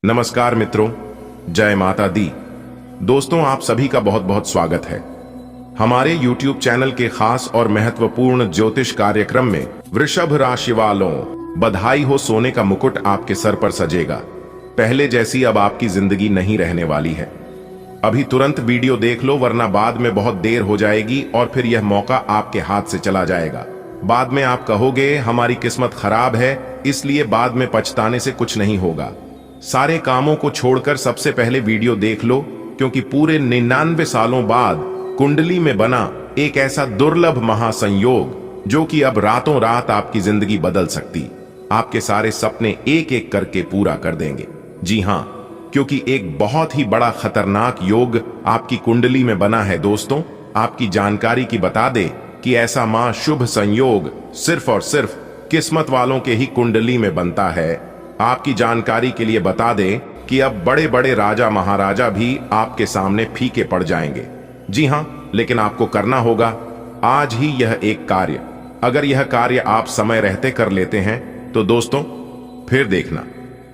नमस्कार मित्रों, जय माता दी। दोस्तों, आप सभी का बहुत बहुत स्वागत है हमारे YouTube चैनल के खास और महत्वपूर्ण ज्योतिष कार्यक्रम में। वृषभ राशि वालों, बधाई हो, सोने का मुकुट आपके सर पर सजेगा। पहले जैसी अब आपकी जिंदगी नहीं रहने वाली है। अभी तुरंत वीडियो देख लो, वरना बाद में बहुत देर हो जाएगी और फिर यह मौका आपके हाथ से चला जाएगा। बाद में आप कहोगे हमारी किस्मत खराब है, इसलिए बाद में पछताने से कुछ नहीं होगा। सारे कामों को छोड़कर सबसे पहले वीडियो देख लो, क्योंकि पूरे 99 सालों बाद कुंडली में बना एक ऐसा दुर्लभ महासंयोग जो कि अब रातों रात आपकी जिंदगी बदल सकती, आपके सारे सपने एक एक करके पूरा कर देंगे। जी हां, क्योंकि एक बहुत ही बड़ा खतरनाक योग आपकी कुंडली में बना है। दोस्तों, आपकी जानकारी की बता दे कि ऐसा मां शुभ संयोग सिर्फ और सिर्फ किस्मत वालों के ही कुंडली में बनता है। आपकी जानकारी के लिए बता दें कि अब बड़े बड़े राजा महाराजा भी आपके सामने फीके पड़ जाएंगे। जी हां, लेकिन आपको करना होगा आज ही यह एक कार्य। अगर यह कार्य आप समय रहते कर लेते हैं तो दोस्तों फिर देखना,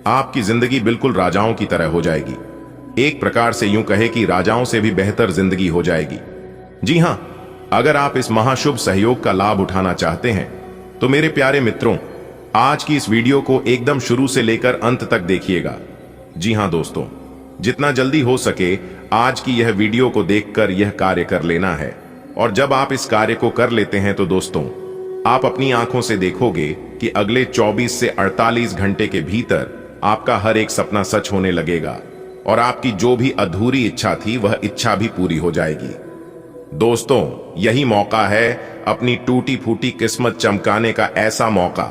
आपकी जिंदगी बिल्कुल राजाओं की तरह हो जाएगी। एक प्रकार से यूं कहे कि राजाओं से भी बेहतर जिंदगी हो जाएगी। जी हां, अगर आप इस महाशुभ सहयोग का लाभ उठाना चाहते हैं तो मेरे प्यारे मित्रों, आज की इस वीडियो को एकदम शुरू से लेकर अंत तक देखिएगा। जी हां दोस्तों, जितना जल्दी हो सके आज की यह वीडियो को देखकर यह कार्य कर लेना है। और जब आप इस कार्य को कर लेते हैं तो दोस्तों, आप अपनी आंखों से देखोगे कि अगले 24 से 48 घंटे के भीतर आपका हर एक सपना सच होने लगेगा और आपकी जो भी अधूरी इच्छा थी वह इच्छा भी पूरी हो जाएगी। दोस्तों, यही मौका है अपनी टूटी फूटी किस्मत चमकाने का, ऐसा मौका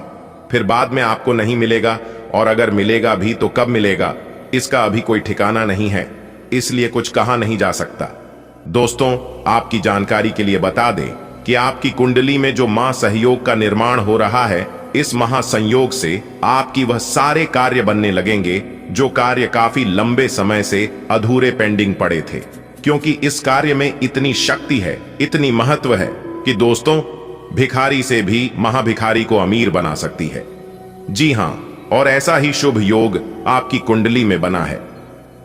फिर बाद में आपको नहीं मिलेगा, और अगर मिलेगा भी तो कब मिलेगा इसका अभी कोई ठिकाना नहीं है, इसलिए कुछ कहा नहीं जा सकता। दोस्तों, आपकी जानकारी के लिए बता दें कि आपकी कुंडली में जो मां सहयोग का निर्माण हो रहा है, इस महासंयोग से आपकी वह सारे कार्य बनने लगेंगे जो कार्य काफी लंबे समय से अधूरे पेंडिंग पड़े थे। क्योंकि इस कार्य में इतनी शक्ति है, इतनी महत्व है कि दोस्तों, भिखारी से भी महाभिखारी को अमीर बना सकती है। जी हां, और ऐसा ही शुभ योग आपकी कुंडली में बना है।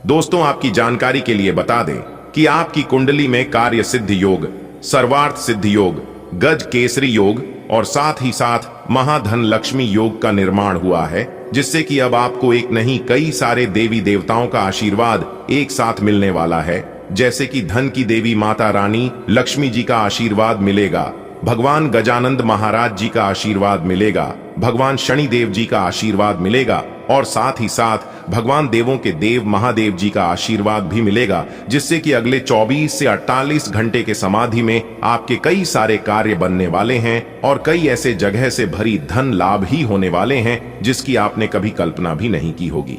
दोस्तों, आपकी जानकारी के लिए बता दें कि आपकी कुंडली में कार्य सिद्ध योग, सर्वार्थ सिद्ध योग, गज केसरी योग और साथ ही साथ महाधन लक्ष्मी योग का निर्माण हुआ है, जिससे कि अब आपको एक नहीं कई सारे देवी देवताओं का आशीर्वाद एक साथ मिलने वाला है। जैसे कि धन की देवी माता रानी लक्ष्मी जी का आशीर्वाद मिलेगा, भगवान गजानंद महाराज जी का आशीर्वाद मिलेगा, भगवान शनिदेव जी का आशीर्वाद मिलेगा और साथ ही साथ भगवान देवों के देव महादेव जी का आशीर्वाद भी मिलेगा, जिससे कि अगले 24 से 48 घंटे के समाधि में आपके कई सारे कार्य बनने वाले हैं और कई ऐसे जगह से भरी धन लाभ ही होने वाले हैं जिसकी आपने कभी कल्पना भी नहीं की होगी।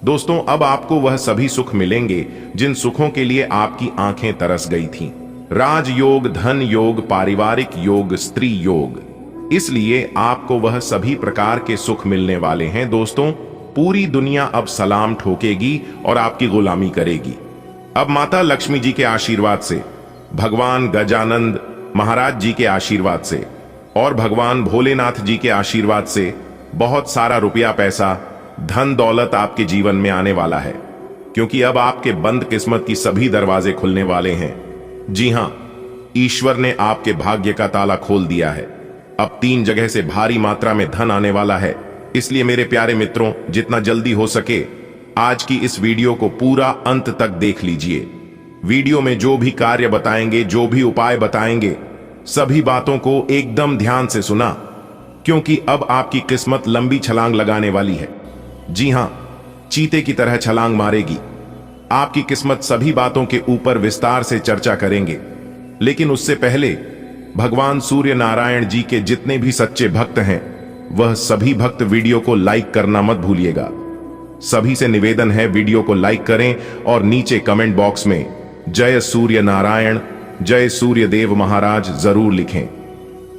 दोस्तों, अब आपको वह सभी सुख मिलेंगे जिन सुखों के लिए आपकी आंखें तरस गई थीं। राजयोग, धन योग, पारिवारिक योग, स्त्री योग, इसलिए आपको वह सभी प्रकार के सुख मिलने वाले हैं। दोस्तों, पूरी दुनिया अब सलाम ठोकेगी और आपकी गुलामी करेगी। अब माता लक्ष्मी जी के आशीर्वाद से, भगवान गजानंद महाराज जी के आशीर्वाद से और भगवान भोलेनाथ जी के आशीर्वाद से बहुत सारा रुपया पैसा, धन दौलत आपके जीवन में आने वाला है। क्योंकि अब आपके बंद किस्मत की सभी दरवाजे खुलने वाले हैं। जी हां, ईश्वर ने आपके भाग्य का ताला खोल दिया है। अब 3 जगह से भारी मात्रा में धन आने वाला है। इसलिए मेरे प्यारे मित्रों, जितना जल्दी हो सके आज की इस वीडियो को पूरा अंत तक देख लीजिए। वीडियो में जो भी कार्य बताएंगे, जो भी उपाय बताएंगे, सभी बातों को एकदम ध्यान से सुना, क्योंकि अब आपकी किस्मत लंबी छलांग लगाने वाली है। जी हां, चीते की तरह छलांग मारेगी। आपकी किस्मत सभी बातों के ऊपर विस्तार से चर्चा करेंगे, लेकिन उससे पहले भगवान सूर्य नारायण जी के जितने भी सच्चे भक्त हैं, वह सभी भक्त वीडियो को लाइक करना मत भूलिएगा। सभी से निवेदन है, वीडियो को लाइक करें और नीचे कमेंट बॉक्स में जय सूर्य नारायण, जय सूर्य देव महाराज जरूर लिखें।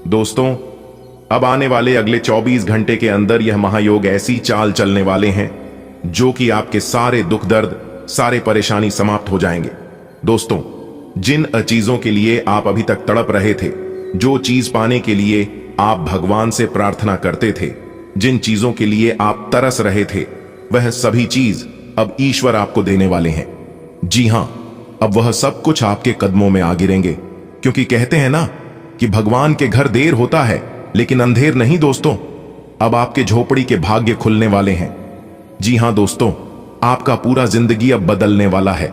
दोस्तों, अब आने वाले अगले 24 घंटे के अंदर यह महायोग ऐसी चाल चलने वाले हैं जो कि आपके सारे दुख दर्द, सारे परेशानी समाप्त हो जाएंगे। दोस्तों, जिन चीजों के लिए आप अभी तक तड़प रहे थे, जो चीज पाने के लिए आप भगवान से प्रार्थना करते थे, जिन चीजों के लिए आप तरस रहे थे, वह सभी चीज अब ईश्वर आपको देने वाले हैं। जी हां, अब वह सब कुछ आपके कदमों में आ गिरेंगे, क्योंकि कहते हैं ना कि भगवान के घर देर होता है लेकिन अंधेर नहीं दोस्तों। अब आपके झोपड़ी के भाग्य खुलने वाले हैं। जी हां दोस्तों, आपका पूरा जिंदगी अब बदलने वाला है।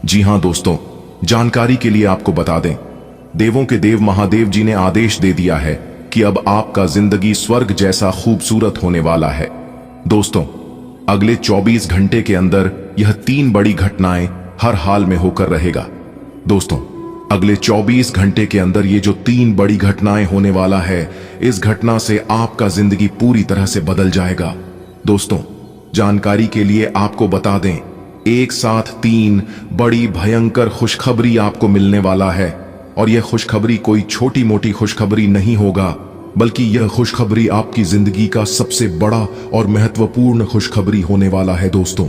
जी हां दोस्तों, जानकारी के लिए आपको बता दें, देवों के देव महादेव जी ने आदेश दे दिया है कि अब आपका जिंदगी स्वर्ग जैसा खूबसूरत होने वाला है। दोस्तों, अगले 24 घंटे के अंदर यह 3 बड़ी घटनाएं हर हाल में होकर रहेगा। दोस्तों, अगले 24 घंटे के अंदर ये जो 3 बड़ी घटनाएं होने वाला है, इस घटना से आपका जिंदगी पूरी तरह से बदल जाएगा। दोस्तों, जानकारी के लिए आपको बता दें, एक साथ 3 बड़ी भयंकर खुशखबरी आपको मिलने वाला है। और यह खुशखबरी कोई छोटी मोटी खुशखबरी नहीं होगा, बल्कि यह खुशखबरी आपकी जिंदगी का सबसे बड़ा और महत्वपूर्ण खुशखबरी होने वाला है। दोस्तों,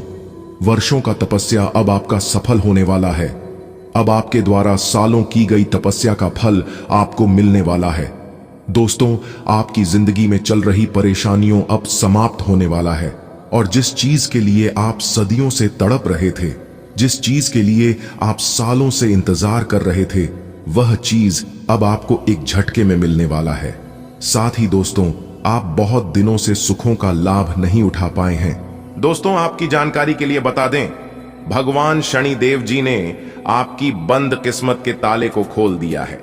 वर्षों का तपस्या अब आपका सफल होने वाला है। अब आपके द्वारा सालों की गई तपस्या का फल आपको मिलने वाला है। दोस्तों, आपकी जिंदगी में चल रही परेशानियों अब समाप्त होने वाला है, और जिस चीज के लिए आप सदियों से तड़प रहे थे, जिस चीज के लिए आप सालों से इंतजार कर रहे थे, वह चीज अब आपको एक झटके में मिलने वाला है। साथ ही दोस्तों, आप बहुत दिनों से सुखों का लाभ नहीं उठा पाए हैं। दोस्तों, आपकी जानकारी के लिए बता दें, भगवान शनि देव जी ने आपकी बंद किस्मत के ताले को खोल दिया है।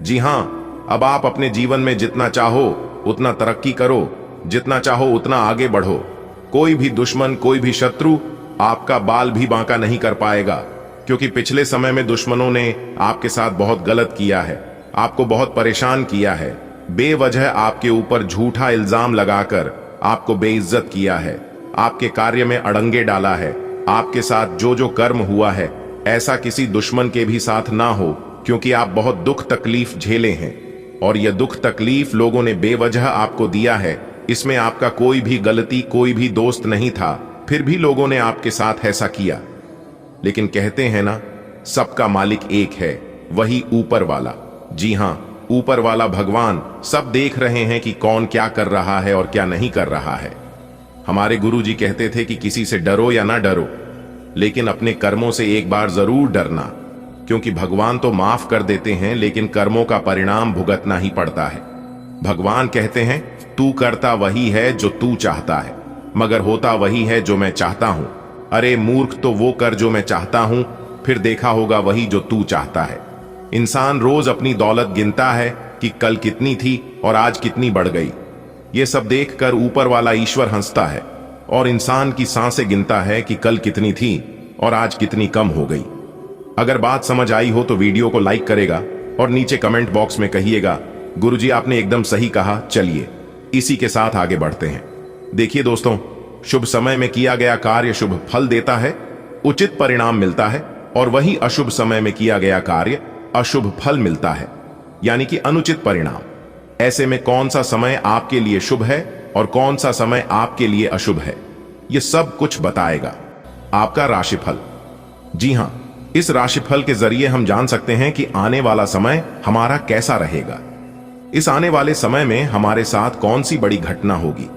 जी हां, अब आप अपने जीवन में जितना चाहो उतना तरक्की करो, जितना चाहो उतना आगे बढ़ो। कोई भी दुश्मन, कोई भी शत्रु आपका बाल भी बांका नहीं कर पाएगा, क्योंकि पिछले समय में दुश्मनों ने आपके साथ बहुत गलत किया है, आपको बहुत परेशान किया है, बेवजह आपके ऊपर झूठा इल्जाम लगाकर आपको बेइज्जत किया है, आपके कार्य में अड़ंगे डाला है। आपके साथ जो जो कर्म हुआ है, ऐसा किसी दुश्मन के भी साथ ना हो, क्योंकि आप बहुत दुख तकलीफ झेले हैं, और यह दुख तकलीफ लोगों ने बेवजह आपको दिया है। इसमें आपका कोई भी गलती, कोई भी दोस्त नहीं था, फिर भी लोगों ने आपके साथ ऐसा किया। लेकिन कहते हैं ना, सबका मालिक एक है, वही ऊपर वाला। जी हां, ऊपर वाला भगवान सब देख रहे हैं कि कौन क्या कर रहा है और क्या नहीं कर रहा है। हमारे गुरु जी कहते थे कि किसी से डरो या ना डरो, लेकिन अपने कर्मों से एक बार जरूर डरना, क्योंकि भगवान तो माफ कर देते हैं, लेकिन कर्मों का परिणाम भुगतना ही पड़ता है। भगवान कहते हैं, तू करता वही है जो तू चाहता है, मगर होता वही है जो मैं चाहता हूं। अरे मूर्ख, तो वो कर जो मैं चाहता हूं, फिर देखा होगा वही जो तू चाहता है। इंसान रोज अपनी दौलत गिनता है कि कल कितनी थी और आज कितनी बढ़ गई। ये सब देखकर ऊपर वाला ईश्वर हंसता है, और इंसान की सांसें गिनता है कि कल कितनी थी और आज कितनी कम हो गई। अगर बात समझ आई हो तो वीडियो को लाइक करेगा और नीचे कमेंट बॉक्स में कहिएगा, गुरुजी आपने एकदम सही कहा। चलिए इसी के साथ आगे बढ़ते हैं। देखिए दोस्तों, शुभ समय में किया गया कार्य शुभ फल देता है, उचित परिणाम मिलता है, और वही अशुभ समय में किया गया कार्य अशुभ फल मिलता है, यानी कि अनुचित परिणाम। ऐसे में कौन सा समय आपके लिए शुभ है और कौन सा समय आपके लिए अशुभ है, यह सब कुछ बताएगा आपका राशिफल। जी हां, इस राशिफल के जरिए हम जान सकते हैं कि आने वाला समय हमारा कैसा रहेगा। इस आने वाले समय में हमारे साथ कौन सी बड़ी घटना होगी,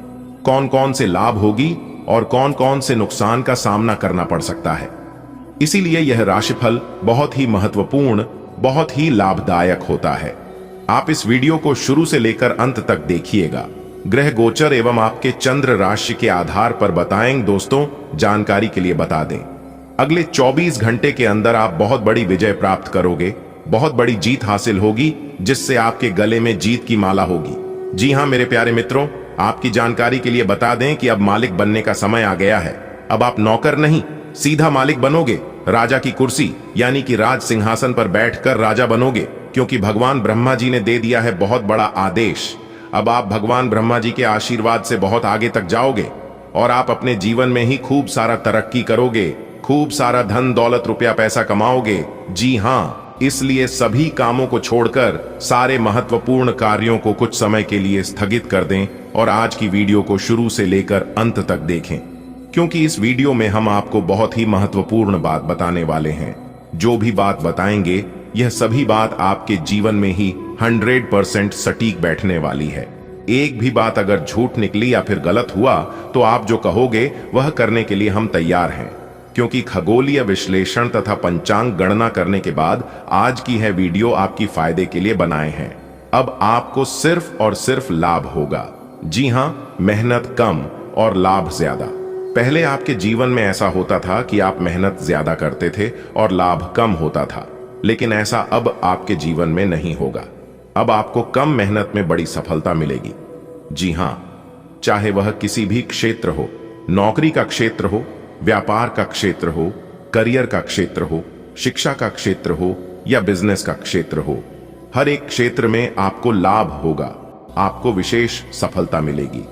कौन कौन से लाभ होगी और कौन कौन से नुकसान का सामना करना पड़ सकता है। इसीलिए यह राशिफल बहुत ही महत्वपूर्ण, बहुत ही लाभदायक होता है। आप इस वीडियो को शुरू से लेकर अंत तक देखिएगा। ग्रह गोचर एवं आपके चंद्र राशि के आधार पर बताएंगे। दोस्तों, जानकारी के लिए बता दें, अगले 24 घंटे के अंदर आप बहुत बड़ी विजय प्राप्त करोगे, बहुत बड़ी जीत हासिल होगी, जिससे आपके गले में जीत की माला होगी। जी हां मेरे प्यारे मित्रों, आपकी जानकारी के लिए बता दें कि अब मालिक बनने का समय आ गया है। अब आप नौकर नहीं, सीधा मालिक बनोगे। राजा की कुर्सी यानी कि राज सिंहासन पर बैठकर राजा बनोगे, क्योंकि भगवान ब्रह्मा जी ने दे दिया है बहुत बड़ा आदेश। अब आप भगवान ब्रह्मा जी के आशीर्वाद से बहुत आगे तक जाओगे, और आप अपने जीवन में ही खूब सारा तरक्की करोगे, खूब सारा धन दौलत रुपया पैसा कमाओगे। जी हां, इसलिए सभी कामों को छोड़कर सारे महत्वपूर्ण कार्यों को कुछ समय के लिए स्थगित कर दें और आज की वीडियो को शुरू से लेकर अंत तक देखें, क्योंकि इस वीडियो में हम आपको बहुत ही महत्वपूर्ण बात बताने वाले हैं। जो भी बात बताएंगे, यह सभी बात आपके जीवन में ही 100% सटीक बैठने वाली है। एक भी बात अगर झूठ निकली या फिर गलत हुआ तो आप जो कहोगे वह करने के लिए हम तैयार हैं, क्योंकि खगोलीय विश्लेषण तथा पंचांग गणना करने के बाद आज की है वीडियो आपकी फायदे के लिए बनाए हैं। अब आपको सिर्फ और सिर्फ लाभ होगा। जी हां, मेहनत कम और लाभ ज्यादा। पहले आपके जीवन में ऐसा होता था कि आप मेहनत ज्यादा करते थे और लाभ कम होता था, लेकिन ऐसा अब आपके जीवन में नहीं होगा। अब आपको कम मेहनत में बड़ी सफलता मिलेगी। जी हां, चाहे वह किसी भी क्षेत्र हो, नौकरी का क्षेत्र हो, व्यापार का क्षेत्र हो, करियर का क्षेत्र हो, शिक्षा का क्षेत्र हो या बिजनेस का क्षेत्र हो, हर एक क्षेत्र में आपको लाभ होगा, आपको विशेष सफलता मिलेगी।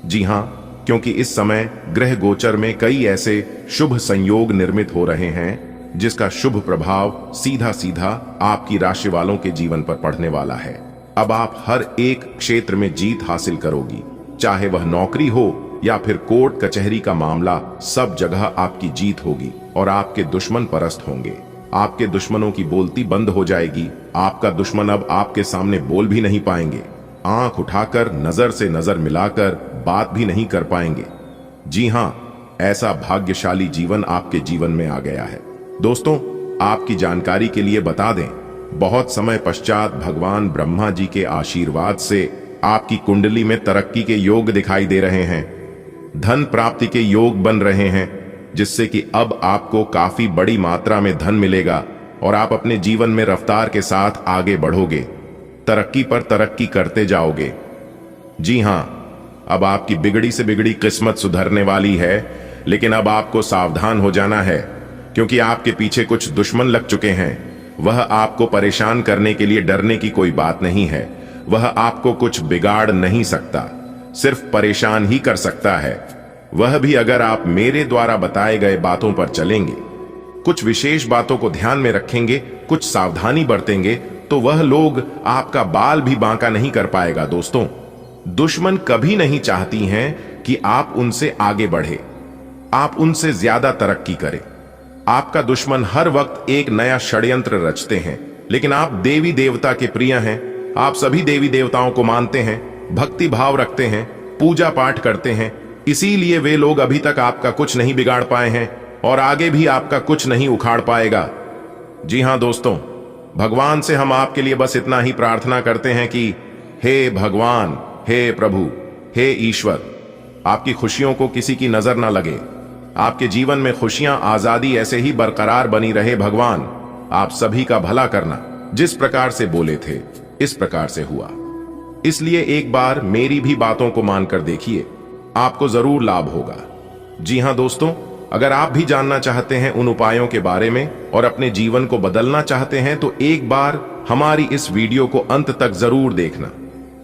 जी हां, क्योंकि इस समय ग्रह गोचर में कई ऐसे शुभ संयोग निर्मित हो रहे हैं जिसका शुभ प्रभाव सीधा सीधा आपकी राशि वालों के जीवन पर पड़ने वाला है। अब आप हर एक क्षेत्र में जीत हासिल करोगी, चाहे वह नौकरी हो या फिर कोर्ट कचहरी का मामला, सब जगह आपकी जीत होगी और आपके दुश्मन परस्त होंगे। आपके दुश्मनों की बोलती बंद हो जाएगी। आपका दुश्मन अब आपके सामने बोल भी नहीं पाएंगे, आंख उठाकर नजर से नजर मिलाकर बात भी नहीं कर पाएंगे। जी हां, ऐसा भाग्यशाली जीवन आपके जीवन में आ गया है। दोस्तों, आपकी जानकारी के लिए बता दें, बहुत समय पश्चात भगवान ब्रह्मा जी के आशीर्वाद से आपकी कुंडली में तरक्की के योग दिखाई दे रहे हैं, धन प्राप्ति के योग बन रहे हैं, जिससे कि अब आपको काफी बड़ी मात्रा में धन मिलेगा और आप अपने जीवन में रफ्तार के साथ आगे बढ़ोगे, तरक्की पर तरक्की करते जाओगे। जी हां, अब आपकी बिगड़ी से बिगड़ी किस्मत सुधरने वाली है, लेकिन अब आपको सावधान हो जाना है, क्योंकि आपके पीछे कुछ दुश्मन लग चुके हैं। वह आपको परेशान करने के लिए डरने की कोई बात नहीं है। वह आपको कुछ बिगाड़ नहीं सकता, सिर्फ परेशान ही कर सकता है। वह भी अगर आप मेरे द्वारा बताए गए बातों पर चलेंगे, कुछ विशेष बातों को ध्यान में रखेंगे, कुछ सावधानी बरतेंगे, तो वह लोग आपका बाल भी बांका नहीं कर पाएगा। दोस्तों, दुश्मन कभी नहीं चाहती हैं कि आप उनसे आगे बढ़े, आप उनसे ज्यादा तरक्की करें। आपका दुश्मन हर वक्त एक नया षड्यंत्र रचते हैं, लेकिन आप देवी देवता के प्रिय हैं। आप सभी देवी देवताओं को मानते हैं, भक्ति भाव रखते हैं, पूजा पाठ करते हैं, इसीलिए वे लोग अभी तक आपका कुछ नहीं बिगाड़ पाए हैं और आगे भी आपका कुछ नहीं उखाड़ पाएगा। जी हां दोस्तों, भगवान से हम आपके लिए बस इतना ही प्रार्थना करते हैं कि हे भगवान, हे प्रभु, हे ईश्वर, आपकी खुशियों को किसी की नजर ना लगे, आपके जीवन में खुशियां, आजादी ऐसे ही बरकरार बनी रहे। भगवान, आप सभी का भला करना। जिस प्रकार से बोले थे इस प्रकार से हुआ, इसलिए एक बार मेरी भी बातों को मानकर देखिए, आपको जरूर लाभ होगा। जी हां दोस्तों, अगर आप भी जानना चाहते हैं उन उपायों के बारे में और अपने जीवन को बदलना चाहते हैं, तो एक बार हमारी इस वीडियो को अंत तक जरूर देखना।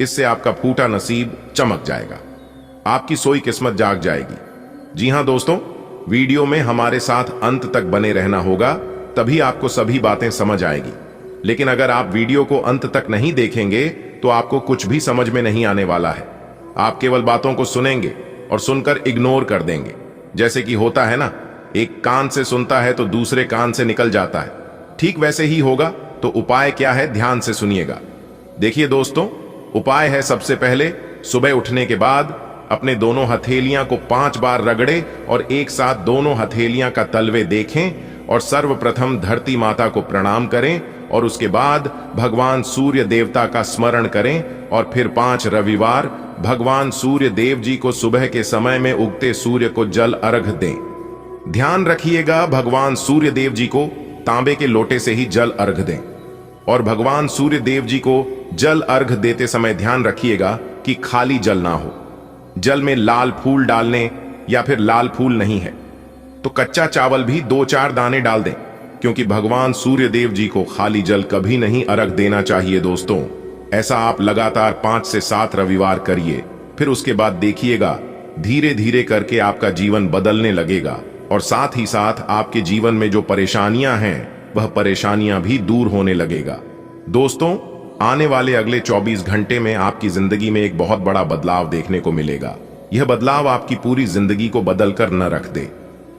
इससे आपका फूटा नसीब चमक जाएगा, आपकी सोई किस्मत जाग जाएगी। जी हां दोस्तों, वीडियो में हमारे साथ अंत तक बने रहना होगा, तभी आपको सभी बातें समझ आएगी। लेकिन अगर आप वीडियो को अंत तक नहीं देखेंगे तो आपको कुछ भी समझ में नहीं आने वाला है। आप केवल बातों को सुनेंगे और सुनकर इग्नोर कर देंगे। जैसे कि होता है ना, एक कान से सुनता है तो दूसरे कान से निकल जाता है, ठीक वैसे ही होगा। तो उपाय क्या है, ध्यान से सुनिएगा। देखिए दोस्तों, उपाय है, सबसे पहले सुबह उठने के बाद अपने दोनों हथेलियां को 5 बार रगड़े और एक साथ दोनों हथेलियां का तलवे देखें और सर्वप्रथम धरती माता को प्रणाम करें और उसके बाद भगवान सूर्य देवता का स्मरण करें और फिर 5 रविवार भगवान सूर्य देव जी को सुबह के समय में उगते सूर्य को जल अर्घ दें। ध्यान रखिएगा, भगवान सूर्य देव जी को तांबे के लोटे से ही जल अर्घ दें और भगवान सूर्य देव जी को जल अर्घ देते समय ध्यान रखिएगा कि खाली जल ना हो। जल में लाल फूल डालने या फिर लाल फूल नहीं है तो कच्चा चावल भी 2-4 दाने डाल दें, क्योंकि भगवान सूर्य देव जी को खाली जल कभी नहीं अर्घ देना चाहिए। दोस्तों, ऐसा आप लगातार 5 से 7 रविवार करिए, फिर उसके बाद देखिएगा धीरे धीरे करके आपका जीवन बदलने लगेगा और साथ ही साथ आपके जीवन में जो परेशानियां हैं वह परेशानियां भी दूर होने लगेगा। दोस्तों, आने वाले अगले 24 घंटे में आपकी जिंदगी में एक बहुत बड़ा बदलाव देखने को मिलेगा। यह बदलाव आपकी पूरी जिंदगी को बदलकर न रख दे।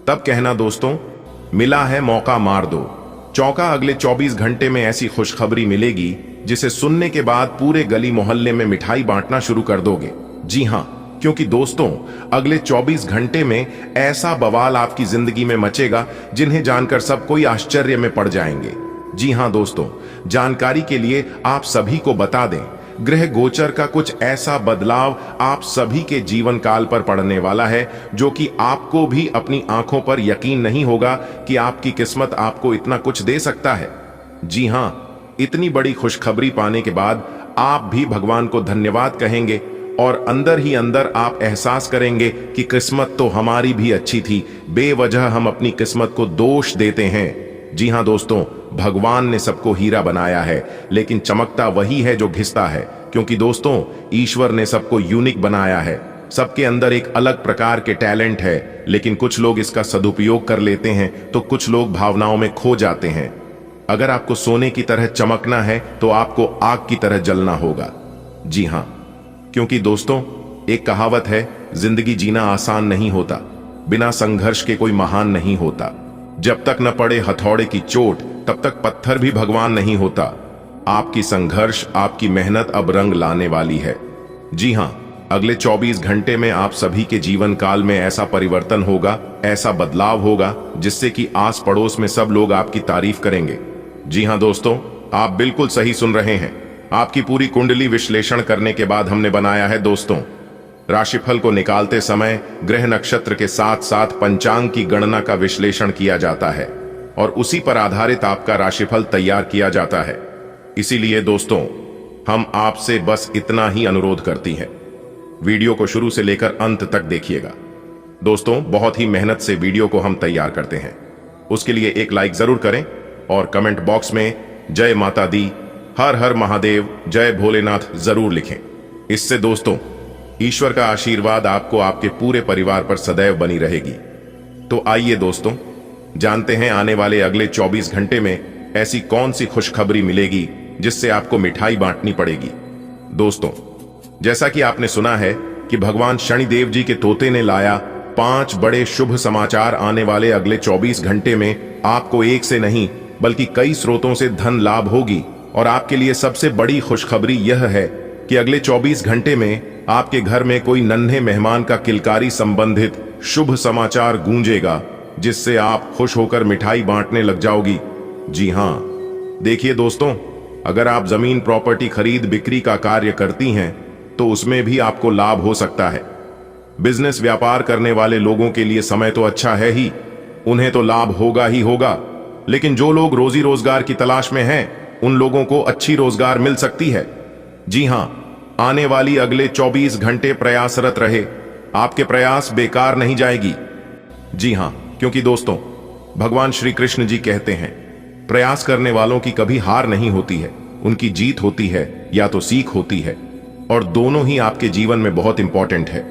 तब कहना दोस्तों, मिला है मौका मार दो। चौका, अगले 24 घंटे में ऐसी खुशखबरी मिलेगी जिसे सुनने के बाद पूरे गली मोहल्ले में मिठाई बांटना शुरू कर दोगे। जी हां, क्योंकि दोस्तों अगले 24 घंटे में ऐसा बवाल आपकी जिंदगी में मचेगा जिन्हें जानकर सब कोई आश्चर्य में पड़ जाएंगे। जी हां दोस्तों, जानकारी के लिए आप सभी को बता दें, ग्रह गोचर का कुछ ऐसा बदलाव आप सभी के जीवन काल पर पड़ने वाला है जो कि आपको भी अपनी आंखों पर यकीन नहीं होगा कि आपकी किस्मत आपको इतना कुछ दे सकता है। जी हां, इतनी बड़ी खुशखबरी पाने के बाद आप भी भगवान को धन्यवाद कहेंगे और अंदर ही अंदर आप एहसास करेंगे कि किस्मत तो हमारी भी अच्छी थी, बेवजह हम अपनी किस्मत को दोष देते हैं। जी हां दोस्तों, भगवान ने सबको हीरा बनाया है, लेकिन चमकता वही है जो घिसता है, क्योंकि दोस्तों ईश्वर ने सबको यूनिक बनाया है। सबके अंदर एक अलग प्रकार के टैलेंट है, लेकिन कुछ लोग इसका सदुपयोग कर लेते हैं तो कुछ लोग भावनाओं में खो जाते हैं। अगर आपको सोने की तरह चमकना है तो आपको आग की तरह जलना होगा। जी हां, क्योंकि दोस्तों एक कहावत है, जिंदगी जीना आसान नहीं होता, बिना संघर्ष के कोई महान नहीं होता। जब तक न पड़े हथौड़े की चोट तब तक पत्थर भी भगवान नहीं होता। आपकी संघर्ष, आपकी मेहनत अब रंग लाने वाली है। जी हां, अगले 24 घंटे में आप सभी के जीवन काल में ऐसा परिवर्तन होगा, ऐसा बदलाव होगा जिससे कि आस पड़ोस में सब लोग आपकी तारीफ करेंगे। जी हां दोस्तों, आप बिल्कुल सही सुन रहे हैं। आपकी पूरी कुंडली विश्लेषण करने के बाद हमने बनाया है दोस्तों। राशिफल को निकालते समय ग्रह नक्षत्र के साथ साथ पंचांग की गणना का विश्लेषण किया जाता है और उसी पर आधारित आपका राशिफल तैयार किया जाता है। इसीलिए दोस्तों हम आपसे बस इतना ही अनुरोध करती हैं, वीडियो को शुरू से लेकर अंत तक देखिएगा। दोस्तों बहुत ही मेहनत से वीडियो को हम तैयार करते हैं, उसके लिए एक लाइक जरूर करें और कमेंट बॉक्स में जय माता दी, हर हर महादेव, जय भोलेनाथ जरूर लिखें। इससे दोस्तों ईश्वर का आशीर्वाद आपको आपके पूरे परिवार पर सदैव बनी रहेगी। तो आइए दोस्तों जानते हैं आने वाले अगले 24 घंटे में ऐसी कौन सी खुशखबरी मिलेगी जिससे आपको मिठाई बांटनी पड़ेगी। दोस्तों जैसा कि आपने सुना है कि भगवान शनिदेव जी के तोते ने लाया 5 बड़े शुभ समाचार। आने वाले अगले 24 घंटे में आपको एक से नहीं बल्कि कई स्रोतों से धन लाभ होगी। और आपके लिए सबसे बड़ी खुशखबरी यह है कि अगले 24 घंटे में आपके घर में कोई नन्हे मेहमान का किलकारी संबंधित शुभ समाचार गूंजेगा, जिससे आप खुश होकर मिठाई बांटने लग जाओगी। जी हां, देखिए दोस्तों, अगर आप जमीन प्रॉपर्टी खरीद बिक्री का कार्य करती हैं तो उसमें भी आपको लाभ हो सकता है। बिजनेस व्यापार करने वाले लोगों के लिए समय तो अच्छा है ही, उन्हें तो लाभ होगा ही होगा। लेकिन जो लोग रोजी रोजगार की तलाश में हैं उन लोगों को अच्छी रोजगार मिल सकती है। जी हां, आने वाली अगले 24 घंटे प्रयासरत रहे, आपके प्रयास बेकार नहीं जाएगी। जी हां, क्योंकि दोस्तों भगवान श्री कृष्ण जी कहते हैं, प्रयास करने वालों की कभी हार नहीं होती है, उनकी जीत होती है या तो सीख होती है, और दोनों ही आपके जीवन में बहुत इंपॉर्टेंट है।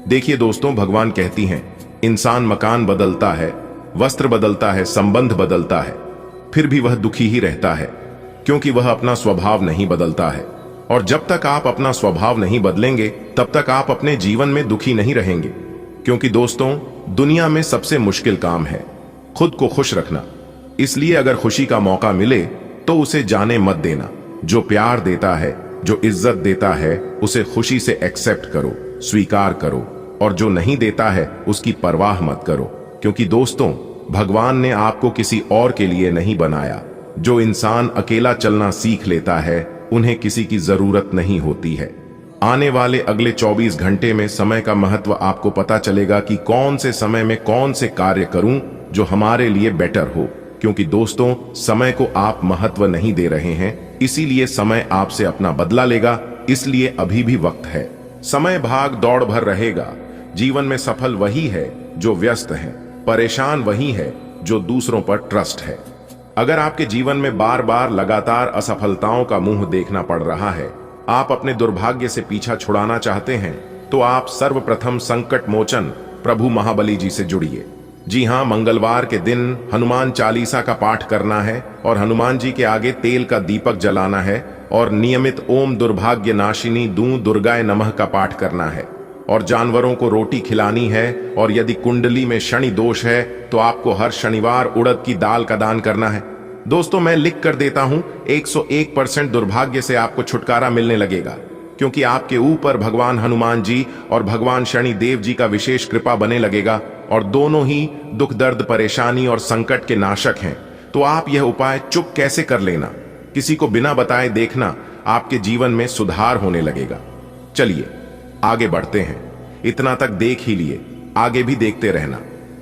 देखिए दोस्तों, भगवान कहती हैं, इंसान मकान बदलता है, वस्त्र बदलता है, संबंध बदलता है, फिर भी वह दुखी ही रहता है, क्योंकि वह अपना स्वभाव नहीं बदलता है। और जब तक आप अपना स्वभाव नहीं बदलेंगे तब तक आप अपने जीवन में दुखी नहीं रहेंगे। क्योंकि दोस्तों दुनिया में सबसे मुश्किल काम है खुद को खुश रखना। इसलिए अगर खुशी का मौका मिले तो उसे जाने मत देना। जो प्यार देता है, जो इज्जत देता है, उसे खुशी से एक्सेप्ट करो, स्वीकार करो, और जो नहीं देता है उसकी परवाह मत करो। क्योंकि दोस्तों भगवान ने आपको किसी और के लिए नहीं बनाया। जो इंसान अकेला चलना सीख लेता है उन्हें किसी की जरूरत नहीं होती है। आने वाले अगले 24 घंटे में समय का महत्व आपको पता चलेगा कि कौन से समय में कौन से कार्य करूं जो हमारे लिए बेटर हो। क्योंकि दोस्तों समय को आप महत्व नहीं दे रहे हैं, इसीलिए समय आपसे अपना बदला लेगा। इसलिए अभी भी वक्त है। समय भाग दौड़ भर रहेगा। जीवन में सफल वही है जो व्यस्त है, परेशान वही है जो दूसरों पर ट्रस्ट है। अगर आपके जीवन में बार बार लगातार असफलताओं का मुंह देखना पड़ रहा है, आप अपने दुर्भाग्य से पीछा छुड़ाना चाहते हैं, तो आप सर्वप्रथम संकट मोचन प्रभु महाबली जी से जुड़िए। जी हां, मंगलवार के दिन हनुमान चालीसा का पाठ करना है और हनुमान जी के आगे तेल का दीपक जलाना है और नियमित ओम दुर्भाग्य नाशिनी दूं दुर्गाय नमः का पाठ करना है और जानवरों को रोटी खिलानी है। और यदि कुंडली में शनि दोष है तो आपको हर शनिवार उड़द की दाल का दान करना है। दोस्तों मैं लिख कर देता हूं 101% दुर्भाग्य से आपको छुटकारा मिलने लगेगा, क्योंकि आपके ऊपर भगवान हनुमान जी और भगवान शनि देव जी का विशेष कृपा बने लगेगा और दोनों ही दुख दर्द परेशानी और संकट के नाशक हैं। तो आप यह उपाय चुप कैसे कर लेना, किसी को बिना बताए देखना, आपके जीवन में सुधार होने लगेगा। चलिए आगे बढ़ते हैं। इतना तक देख ही लिए, आगे भी देखते रहना।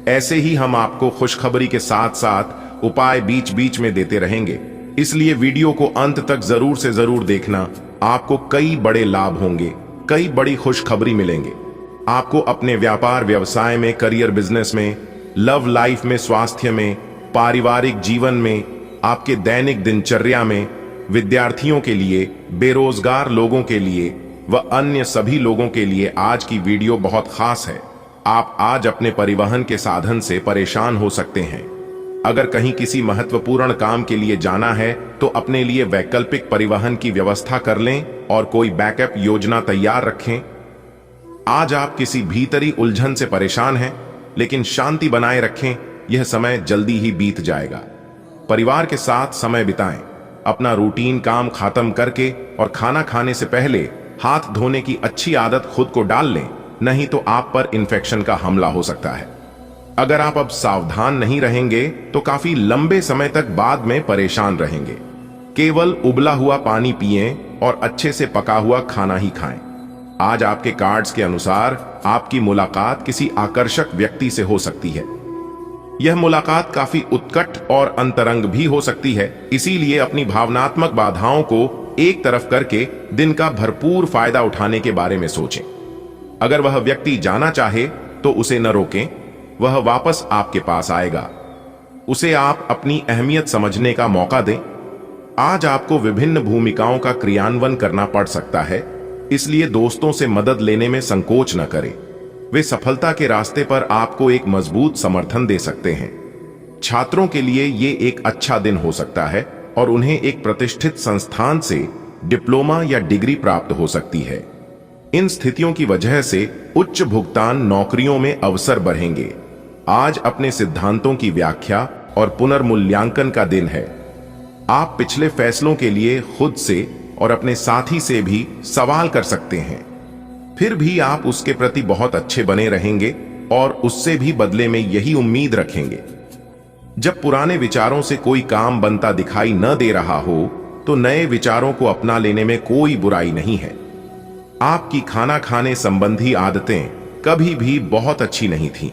ऐसे ही हम आपको खुशखबरी के साथ साथ उपाय बीच बीच में देते रहेंगे, इसलिए वीडियो को अंत तक जरूर से जरूर देखना। आपको कई बड़े लाभ होंगे, कई बड़ी खुशखबरी मिलेंगे। आपको अपने व्यापार व्यवसाय में, करियर बिजनेस में, लव लाइफ में, स्वास्थ्य में, पारिवारिक जीवन में, आपके दैनिक दिनचर्या में, विद्यार्थियों के लिए, बेरोजगार लोगों के लिए व अन्य सभी लोगों के लिए आज की वीडियो बहुत खास है। आप आज अपने परिवहन के साधन से परेशान हो सकते हैं। अगर कहीं किसी महत्वपूर्ण काम के लिए जाना है तो अपने लिए वैकल्पिक परिवहन की व्यवस्था कर लें और कोई बैकअप योजना तैयार रखें। आज आप किसी भीतरी उलझन से परेशान हैं, लेकिन शांति बनाए रखें, यह समय जल्दी ही बीत जाएगा। परिवार के साथ समय बिताएं, अपना रूटीन काम खत्म करके और खाना खाने से पहले हाथ धोने की अच्छी आदत खुद को डाल लें, नहीं तो आप पर इन्फेक्शन का हमला हो सकता है। अगर आप अब सावधान नहीं रहेंगे तो काफी लंबे समय तक बाद में परेशान रहेंगे। केवल उबला हुआ पानी पिएं और अच्छे से पका हुआ खाना ही खाएं। आज आपके कार्ड्स के अनुसार आपकी मुलाकात किसी आकर्षक व्यक्ति से हो सकती है। यह मुलाकात काफी उत्कट और अंतरंग भी हो सकती है, इसीलिए अपनी भावनात्मक बाधाओं को एक तरफ करके दिन का भरपूर फायदा उठाने के बारे में सोचें। अगर वह व्यक्ति जाना चाहे तो उसे न रोकें, वह वापस आपके पास आएगा। उसे आप अपनी अहमियत समझने का मौका दें। आज आपको विभिन्न भूमिकाओं का क्रियान्वयन करना पड़ सकता है, इसलिए दोस्तों से मदद लेने में संकोच न करें। वे सफलता के रास्ते पर आपको एक मजबूत समर्थन दे सकते हैं। छात्रों के लिए ये एक अच्छा दिन हो सकता है और उन्हें एक प्रतिष्ठित संस्थान से डिप्लोमा या डिग्री प्राप्त हो सकती है। इन स्थितियों की वजह से उच्च भुगतान नौकरियों में अवसर बढ़ेंगे। आज अपने सिद्धांतों की व्याख्या और पुनर्मूल्यांकन का दिन है। आप पिछले फैसलों के लिए खुद से और अपने साथी से भी सवाल कर सकते हैं, फिर भी आप उसके प्रति बहुत अच्छे बने रहेंगे और उससे भी बदले में यही उम्मीद रखेंगे। जब पुराने विचारों से कोई काम बनता दिखाई न दे रहा हो तो नए विचारों को अपना लेने में कोई बुराई नहीं है। आपकी खाना खाने संबंधी आदतें कभी भी बहुत अच्छी नहीं थीं।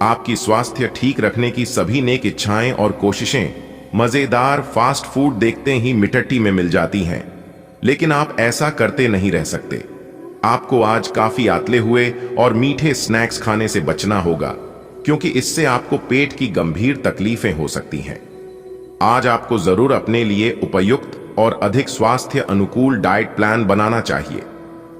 आपकी स्वास्थ्य ठीक रखने की सभी नेक इच्छाएं और कोशिशें मजेदार फास्ट फूड देखते ही मिट्टी में मिल जाती हैं, लेकिन आप ऐसा करते नहीं रह सकते। आपको आज काफी आतले हुए और मीठे स्नैक्स खाने से बचना होगा, क्योंकि इससे आपको पेट की गंभीर तकलीफें हो सकती हैं। आज आपको जरूर अपने लिए उपयुक्त और अधिक स्वास्थ्य अनुकूल डाइट प्लान बनाना चाहिए।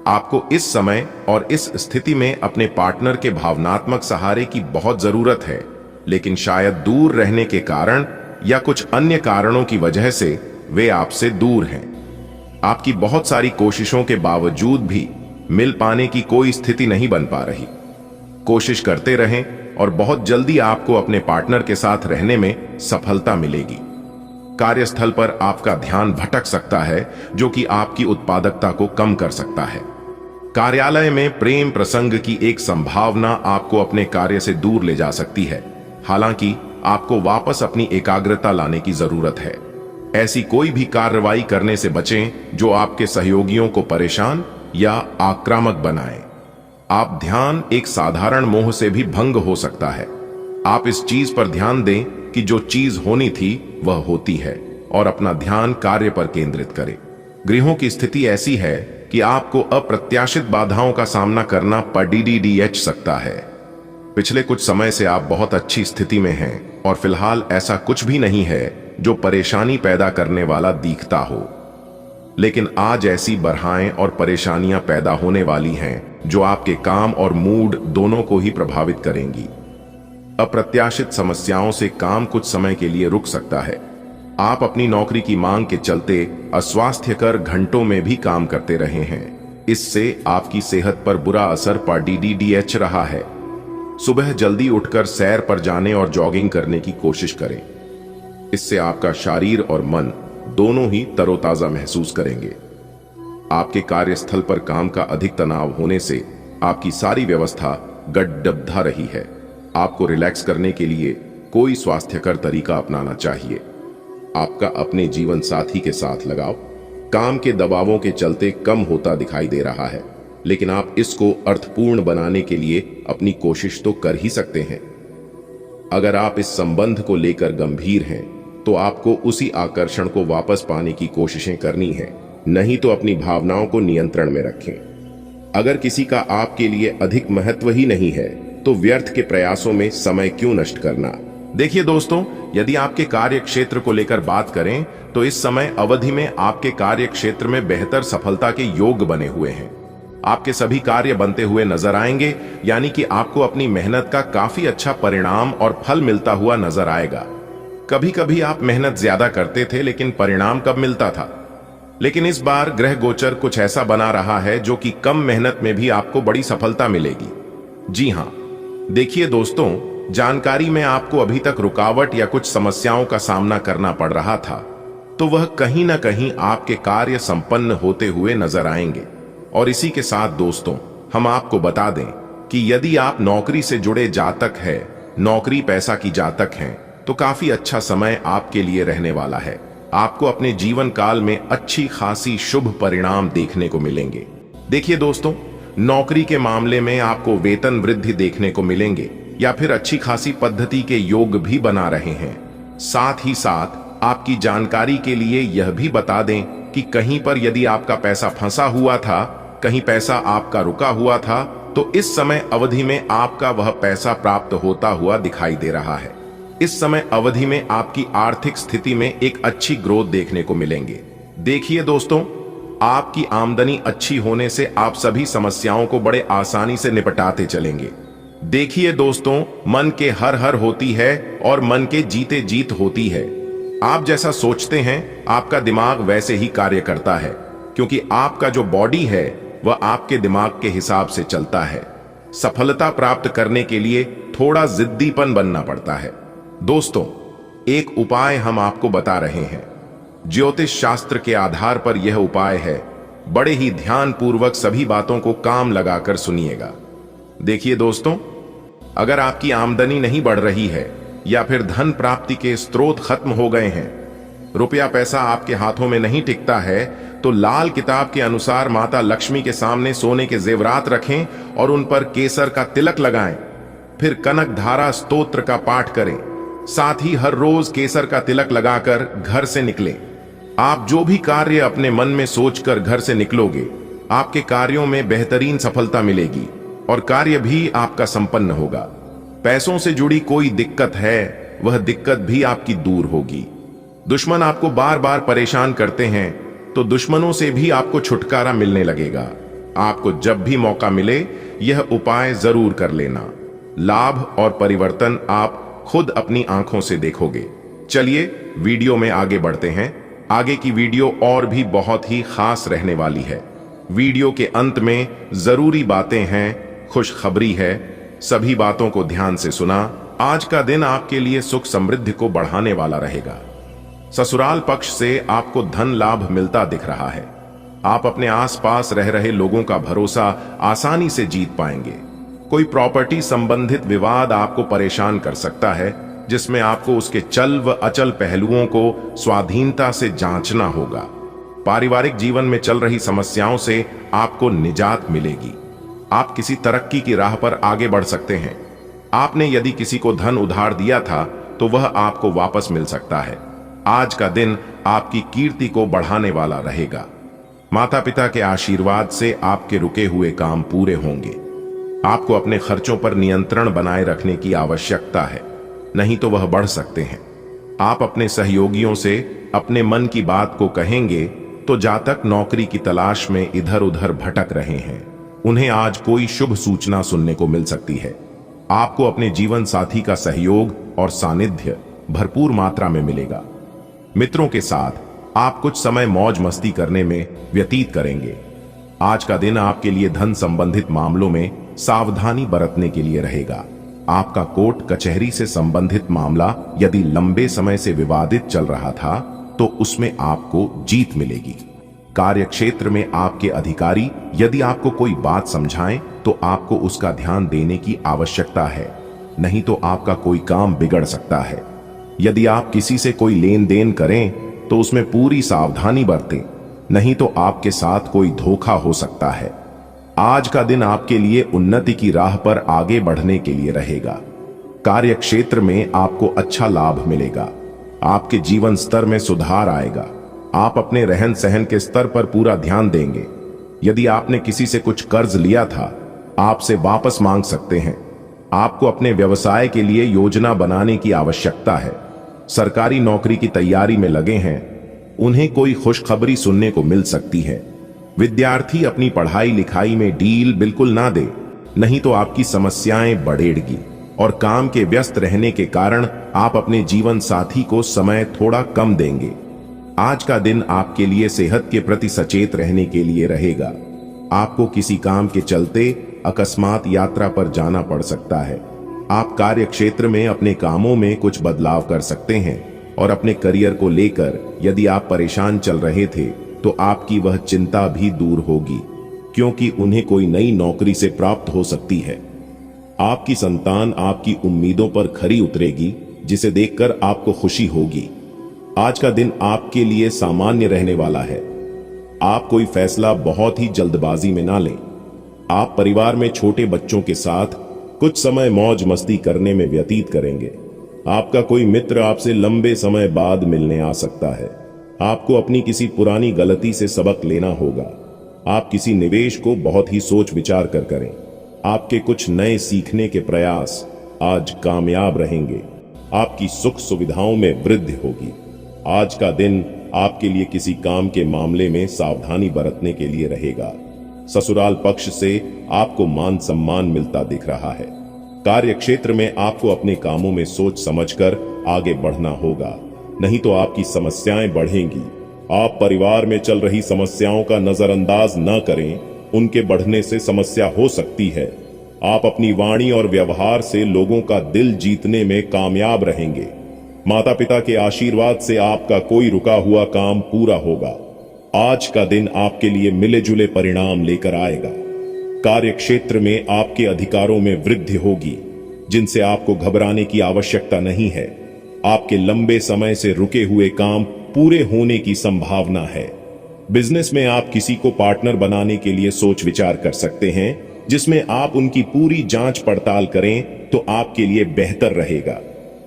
आपको इस समय और इस स्थिति में अपने पार्टनर के भावनात्मक सहारे की बहुत जरूरत है, लेकिन शायद दूर रहने के कारण या कुछ अन्य कारणों की वजह से वे आपसे दूर हैं। आपकी बहुत सारी कोशिशों के बावजूद भी मिल पाने की कोई स्थिति नहीं बन पा रही। कोशिश करते रहें और बहुत जल्दी आपको अपने पार्टनर के साथ रहने में सफलता मिलेगी। कार्यस्थल पर आपका ध्यान भटक सकता है, जो कि आपकी उत्पादकता को कम कर सकता है। कार्यालय में प्रेम प्रसंग की एक संभावना आपको अपने कार्य से दूर ले जा सकती है। हालांकि आपको वापस अपनी एकाग्रता लाने की जरूरत है। ऐसी कोई भी कार्रवाई करने से बचें जो आपके सहयोगियों को परेशान या आक्रामक बनाए। आप ध्यान एक साधारण मोह से भी भंग हो सकता है। आप इस चीज पर ध्यान दें कि जो चीज होनी थी वह होती है और अपना ध्यान कार्य पर केंद्रित करें। गृहों की स्थिति ऐसी है कि आपको अप्रत्याशित बाधाओं का सामना करना पड़ सकता है। पिछले कुछ समय से आप बहुत अच्छी स्थिति में हैं और फिलहाल ऐसा कुछ भी नहीं है जो परेशानी पैदा करने वाला दिखता हो, लेकिन आज ऐसी बरहाएं और परेशानियां पैदा होने वाली हैं जो आपके काम और मूड दोनों को ही प्रभावित करेंगी। अप्रत्याशित समस्याओं से काम कुछ समय के लिए रुक सकता है। आप अपनी नौकरी की मांग के चलते अस्वास्थ्यकर घंटों में भी काम करते रहे हैं। इससे आपकी सेहत पर बुरा असर पड़ रहा है। सुबह जल्दी उठकर सैर पर जाने और जॉगिंग करने की कोशिश करें। इससे आपका शरीर और मन दोनों ही तरोताजा महसूस करेंगे। आपके कार्यस्थल पर काम का अधिक तनाव होने से आपकी सारी व्यवस्था गड्ढबद्धा रही है। आपको रिलैक्स करने के लिए कोई स्वास्थ्यकर तरीका अपनाना चाहिए। आपका अपने जीवन साथी के साथ लगाव काम के दबावों के चलते कम होता दिखाई दे रहा है, लेकिन आप इसको अर्थपूर्ण बनाने के लिए अपनी कोशिश तो कर ही सकते हैं। अगर आप इस संबंध को लेकर गंभीर हैं तो आपको उसी आकर्षण को वापस पाने की कोशिशें करनी है, नहीं तो अपनी भावनाओं को नियंत्रण में रखें। अगर किसी का आपके लिए अधिक महत्व ही नहीं है तो व्यर्थ के प्रयासों में समय क्यों नष्ट करना। देखिए दोस्तों, यदि आपके कार्य क्षेत्र को लेकर बात करें तो इस समय अवधि में आपके कार्य क्षेत्र में बेहतर सफलता के योग बने हुए हैं। आपके सभी कार्य बनते हुए नजर आएंगे, यानी कि आपको अपनी मेहनत का काफी अच्छा परिणाम और फल मिलता हुआ नजर आएगा। कभी कभी आप मेहनत ज्यादा करते थे लेकिन परिणाम कब मिलता था, लेकिन इस बार ग्रह गोचर कुछ ऐसा बना रहा है जो कि कम मेहनत में भी आपको बड़ी सफलता मिलेगी। जी हां, देखिए दोस्तों, जानकारी में आपको अभी तक रुकावट या कुछ समस्याओं का सामना करना पड़ रहा था, तो वह कहीं ना कहीं आपके कार्य संपन्न होते हुए नजर आएंगे। और इसी के साथ दोस्तों, हम आपको बता दें कि यदि आप नौकरी से जुड़े जातक है, नौकरी पैसा की जातक हैं, तो काफी अच्छा समय आपके लिए रहने वाला है। आपको अपने जीवन काल में अच्छी खासी शुभ परिणाम देखने को मिलेंगे। देखिए दोस्तों, नौकरी के मामले में आपको वेतन वृद्धि देखने को मिलेंगे या फिर अच्छी खासी पद्धति के योग भी बना रहे हैं। साथ ही साथ आपकी जानकारी के लिए यह भी बता दें कि कहीं पर यदि आपका पैसा फंसा हुआ था, कहीं पैसा आपका रुका हुआ था, तो इस समय अवधि में आपका वह पैसा प्राप्त होता हुआ दिखाई दे रहा है। इस समय अवधि में आपकी आर्थिक स्थिति में एक अच्छी ग्रोथ देखने को मिलेंगे। देखिए दोस्तों, आपकी आमदनी अच्छी होने से आप सभी समस्याओं को बड़े आसानी से निपटाते चलेंगे। देखिए दोस्तों, मन के हर हर होती है और मन के जीते जीत होती है। आप जैसा सोचते हैं आपका दिमाग वैसे ही कार्य करता है, क्योंकि आपका जो बॉडी है वह आपके दिमाग के हिसाब से चलता है। सफलता प्राप्त करने के लिए थोड़ा जिद्दीपन बनना पड़ता है। दोस्तों, एक उपाय हम आपको बता रहे हैं। ज्योतिष शास्त्र के आधार पर यह उपाय है। बड़े ही ध्यान पूर्वक सभी बातों को काम लगाकर सुनिएगा। देखिए दोस्तों, अगर आपकी आमदनी नहीं बढ़ रही है या फिर धन प्राप्ति के स्रोत खत्म हो गए हैं, रुपया पैसा आपके हाथों में नहीं टिकता है, तो लाल किताब के अनुसार माता लक्ष्मी के सामने सोने के जेवरात रखें और उन पर केसर का तिलक लगाएं। फिर कनक धारा स्तोत्र का पाठ करें। साथ ही हर रोज केसर का तिलक लगाकर घर से निकलें। आप जो भी कार्य अपने मन में सोचकर घर से निकलोगे, आपके कार्यों में बेहतरीन सफलता मिलेगी और कार्य भी आपका संपन्न होगा। पैसों से जुड़ी कोई दिक्कत है, वह दिक्कत भी आपकी दूर होगी। दुश्मन आपको बार बार परेशान करते हैं, तो दुश्मनों से भी आपको छुटकारा मिलने लगेगा। आपको जब भी मौका मिले यह उपाय जरूर कर लेना। लाभ और परिवर्तन आप खुद अपनी आंखों से देखोगे। चलिए वीडियो में आगे बढ़ते हैं। आगे की वीडियो और भी बहुत ही खास रहने वाली है। वीडियो के अंत में जरूरी बातें हैं, खुशखबरी है। सभी बातों को ध्यान से सुना। आज का दिन आपके लिए सुख समृद्धि को बढ़ाने वाला रहेगा। ससुराल पक्ष से आपको धन लाभ मिलता दिख रहा है। आप अपने आसपास रह रहे लोगों का भरोसा आसानी से जीत पाएंगे। कोई प्रॉपर्टी संबंधित विवाद आपको परेशान कर सकता है, जिसमें आपको उसके चल व अचल पहलुओं को स्वाधीनता से जांचना होगा। पारिवारिक जीवन में चल रही समस्याओं से आपको निजात मिलेगी। आप किसी तरक्की की राह पर आगे बढ़ सकते हैं। आपने यदि किसी को धन उधार दिया था तो वह आपको वापस मिल सकता है। आज का दिन आपकी कीर्ति को बढ़ाने वाला रहेगा। माता पिता के आशीर्वाद से आपके रुके हुए काम पूरे होंगे। आपको अपने खर्चों पर नियंत्रण बनाए रखने की आवश्यकता है, नहीं तो वह बढ़ सकते हैं। आप अपने सहयोगियों से अपने मन की बात को कहेंगे तो जातक नौकरी की तलाश में इधर उधर भटक रहे हैं, उन्हें आज कोई शुभ सूचना सुनने को मिल सकती है। आपको अपने जीवन साथी का सहयोग और सानिध्य भरपूर मात्रा में मिलेगा। मित्रों के साथ आप कुछ समय मौज मस्ती करने में व्यतीत करेंगे। आज का दिन आपके लिए धन संबंधित मामलों में सावधानी बरतने के लिए रहेगा। आपका कोर्ट कचहरी से संबंधित मामला यदि लंबे समय से विवादित चल रहा था तो उसमें आपको जीत मिलेगी। कार्य क्षेत्र में आपके अधिकारी यदि आपको कोई बात समझाएं तो आपको उसका ध्यान देने की आवश्यकता है, नहीं तो आपका कोई काम बिगड़ सकता है। यदि आप किसी से कोई लेन देन करें तो उसमें पूरी सावधानी बरतें, नहीं तो आपके साथ कोई धोखा हो सकता है। आज का दिन आपके लिए उन्नति की राह पर आगे बढ़ने के लिए रहेगा। कार्य क्षेत्र में आपको अच्छा लाभ मिलेगा, आपके जीवन स्तर में सुधार आएगा। आप अपने रहन सहन के स्तर पर पूरा ध्यान देंगे। यदि आपने किसी से कुछ कर्ज लिया था, आपसे वापस मांग सकते हैं। आपको अपने व्यवसाय के लिए योजना बनाने की आवश्यकता है। सरकारी नौकरी की तैयारी में लगे हैं, उन्हें कोई खुशखबरी सुनने को मिल सकती है। विद्यार्थी अपनी पढ़ाई लिखाई में ढील बिल्कुल ना दे, नहीं तो आपकी समस्याएं बढ़ेगी और काम के व्यस्त रहने के कारण आप अपने जीवन साथी को समय थोड़ा कम देंगे। आज का दिन आपके लिए सेहत के प्रति सचेत रहने के लिए रहेगा। आपको किसी काम के चलते अकस्मात यात्रा पर जाना पड़ सकता है। आप कार्य क्षेत्र में अपने कामों में कुछ बदलाव कर सकते हैं और अपने करियर को लेकर यदि आप परेशान चल रहे थे तो आपकी वह चिंता भी दूर होगी, क्योंकि उन्हें कोई नई नौकरी से प्राप्त हो सकती है। आपकी संतान आपकी उम्मीदों पर खरी उतरेगी, जिसे देखकर आपको खुशी होगी। आज का दिन आपके लिए सामान्य रहने वाला है। आप कोई फैसला बहुत ही जल्दबाजी में ना लें। आप परिवार में छोटे बच्चों के साथ कुछ समय मौज मस्ती करने में व्यतीत करेंगे। आपका कोई मित्र आपसे लंबे समय बाद मिलने आ सकता है। आपको अपनी किसी पुरानी गलती से सबक लेना होगा। आप किसी निवेश को बहुत ही सोच विचार कर करें। आपके कुछ नए सीखने के प्रयास आज कामयाब रहेंगे। आपकी सुख सुविधाओं में वृद्धि होगी। आज का दिन आपके लिए किसी काम के मामले में सावधानी बरतने के लिए रहेगा। ससुराल पक्ष से आपको मान सम्मान मिलता दिख रहा है। कार्य क्षेत्र में आपको अपने कामों में सोच समझकर आगे बढ़ना होगा, नहीं तो आपकी समस्याएं बढ़ेंगी। आप परिवार में चल रही समस्याओं का नजरअंदाज न करें, उनके बढ़ने से समस्या हो सकती है। आप अपनी वाणी और व्यवहार से लोगों का दिल जीतने में कामयाब रहेंगे। माता पिता के आशीर्वाद से आपका कोई रुका हुआ काम पूरा होगा। आज का दिन आपके लिए मिले जुले परिणाम लेकर आएगा। कार्य क्षेत्र में आपके अधिकारों में वृद्धि होगी, जिनसे आपको घबराने की आवश्यकता नहीं है। आपके लंबे समय से रुके हुए काम पूरे होने की संभावना है। बिजनेस में आप किसी को पार्टनर बनाने के लिए सोच विचार कर सकते हैं, जिसमें आप उनकी पूरी जांच पड़ताल करें तो आपके लिए बेहतर रहेगा।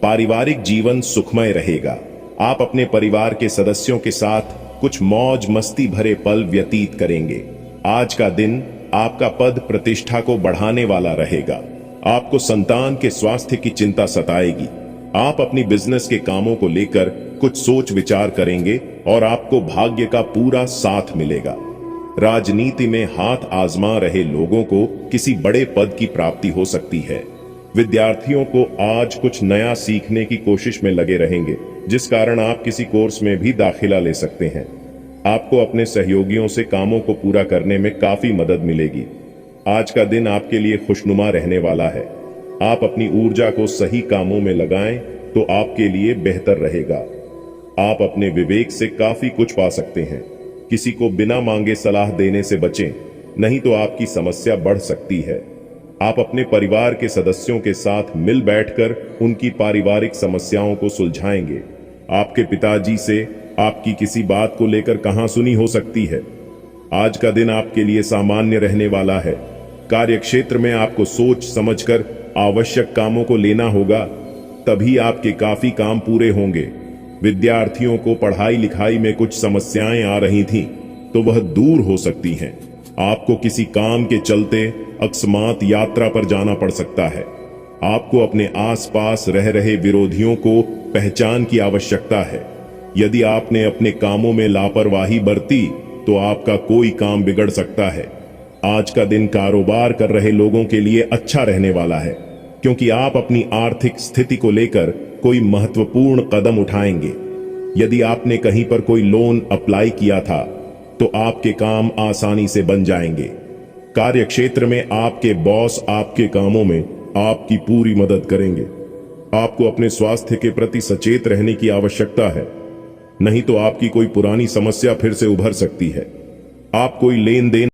पारिवारिक जीवन सुखमय रहेगा। आप अपने परिवार के सदस्यों के साथ कुछ मौज मस्ती भरे पल व्यतीत करेंगे। आज का दिन आपका पद प्रतिष्ठा को बढ़ाने वाला रहेगा। आपको संतान के स्वास्थ्य की चिंता सताएगी। आप अपनी बिजनेस के कामों को लेकर कुछ सोच विचार करेंगे और आपको भाग्य का पूरा साथ मिलेगा। राजनीति में हाथ आजमा रहे लोगों को किसी बड़े पद की प्राप्ति हो सकती है। विद्यार्थियों को आज कुछ नया सीखने की कोशिश में लगे रहेंगे, जिस कारण आप किसी कोर्स में भी दाखिला ले सकते हैं। आपको अपने सहयोगियों से कामों को पूरा करने में काफी मदद मिलेगी। आज का दिन आपके लिए खुशनुमा रहने वाला है। आप अपनी ऊर्जा को सही कामों में लगाएं तो आपके लिए बेहतर रहेगा। आप अपने विवेक से काफी कुछ पा सकते हैं। किसी को बिना मांगे सलाह देने से बचें, नहीं तो आपकी समस्या बढ़ सकती है। आप अपने परिवार के सदस्यों के साथ मिल बैठकर उनकी पारिवारिक समस्याओं को सुलझाएंगे। आपके पिताजी से आपकी किसी बात को लेकर कहासुनी हो सकती है। आज का दिन आपके लिए सामान्य रहने वाला है। कार्य क्षेत्र में आपको सोच समझकर आवश्यक कामों को लेना होगा, तभी आपके काफी काम पूरे होंगे। विद्यार्थियों को पढ़ाई लिखाई में कुछ समस्याएं आ रही थीं, तो वह दूर हो सकती हैं। आपको किसी काम के चलते अकस्मात यात्रा पर जाना पड़ सकता है। आपको अपने आसपास रह रहे विरोधियों को पहचान की आवश्यकता है। यदि आपने अपने कामों में लापरवाही बरती तो आपका कोई काम बिगड़ सकता है। आज का दिन कारोबार कर रहे लोगों के लिए अच्छा रहने वाला है, क्योंकि आप अपनी आर्थिक स्थिति को लेकर कोई महत्वपूर्ण कदम उठाएंगे। यदि आपने कहीं पर कोई लोन अप्लाई किया था तो आपके काम आसानी से बन जाएंगे। कार्य क्षेत्र में आपके बॉस आपके कामों में आपकी पूरी मदद करेंगे। आपको अपने स्वास्थ्य के प्रति सचेत रहने की आवश्यकता है, नहीं तो आपकी कोई पुरानी समस्या फिर से उभर सकती है। आप कोई लेन देन